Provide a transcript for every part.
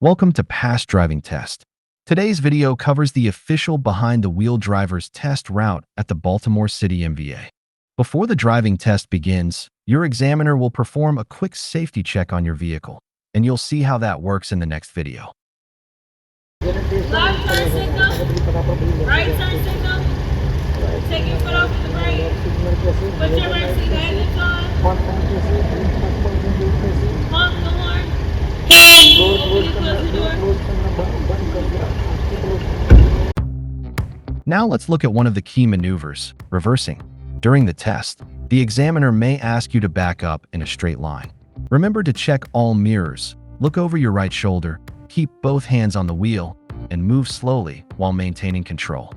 Welcome to Past Driving Test. Today's video covers the official behind-the-wheel driver's test route at the Baltimore City MVA. Before the driving test begins, your examiner will perform a quick safety check on your vehicle, and you'll see how that works in the next video. Left turn signal, right turn signal, take your foot off the brake, put your rear seat hazards on, honk the horn, open and close the door. Now let's look at one of the key maneuvers, reversing. During the test, the examiner may ask you to back up in a straight line. Remember to check all mirrors, look over your right shoulder, keep both hands on the wheel, and move slowly while maintaining control.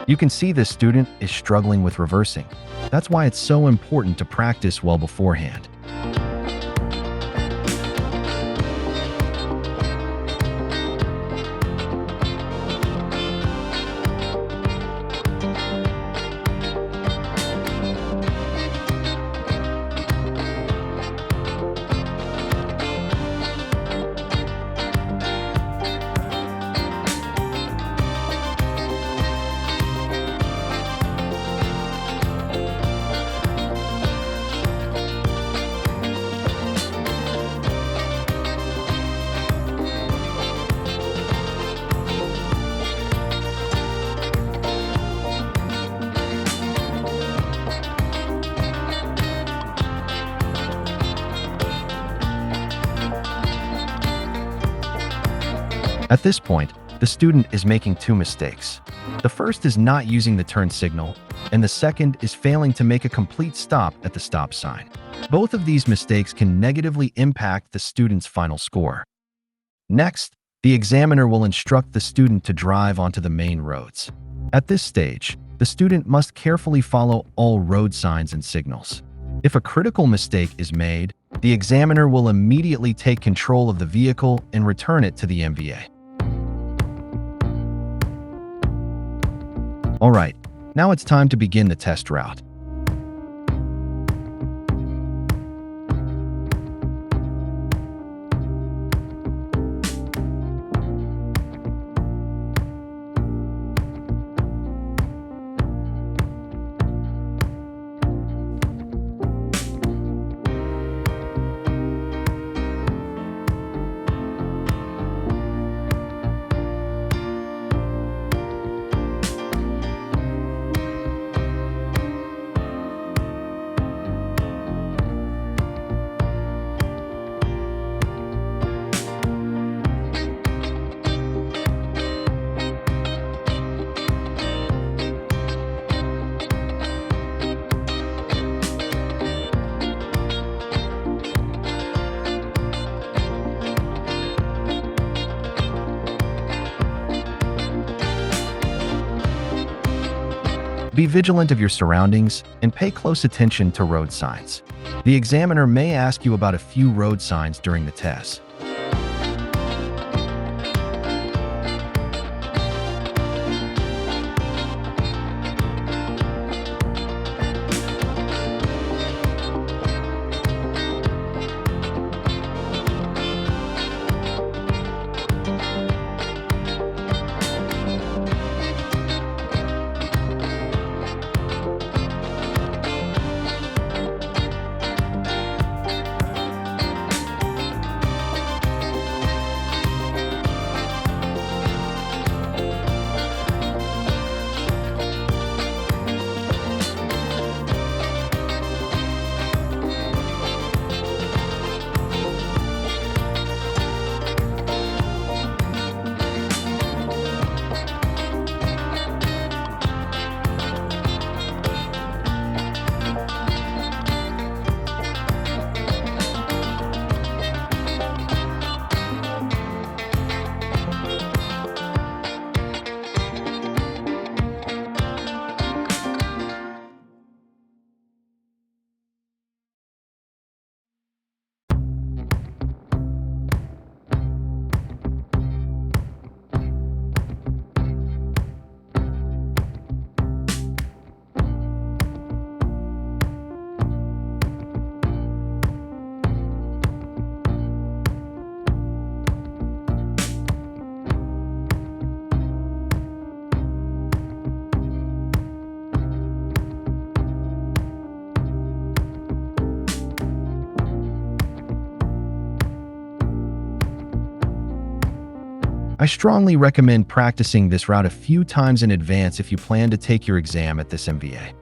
You can see this student is struggling with reversing. That's why it's so important to practice well beforehand. At this point, the student is making two mistakes. The first is not using the turn signal, and the second is failing to make a complete stop at the stop sign. Both of these mistakes can negatively impact the student's final score. Next, the examiner will instruct the student to drive onto the main roads. At this stage, the student must carefully follow all road signs and signals. If a critical mistake is made, the examiner will immediately take control of the vehicle and return it to the MVA. All right, now it's time to begin the test route. Be vigilant of your surroundings and pay close attention to road signs. The examiner may ask you about a few road signs during the test. I strongly recommend practicing this route a few times in advance if you plan to take your exam at this MVA.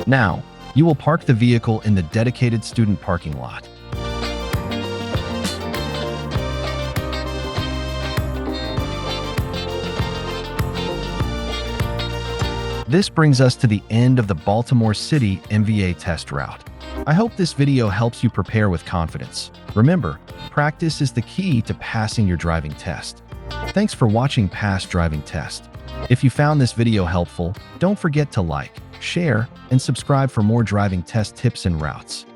Now, you will park the vehicle in the dedicated student parking lot. This brings us to the end of the Baltimore City MVA test route. I hope this video helps you prepare with confidence. Remember, practice is the key to passing your driving test. Thanks for watching Pass Driving Test. If you found this video helpful, don't forget to like, share, and subscribe for more driving test tips and routes.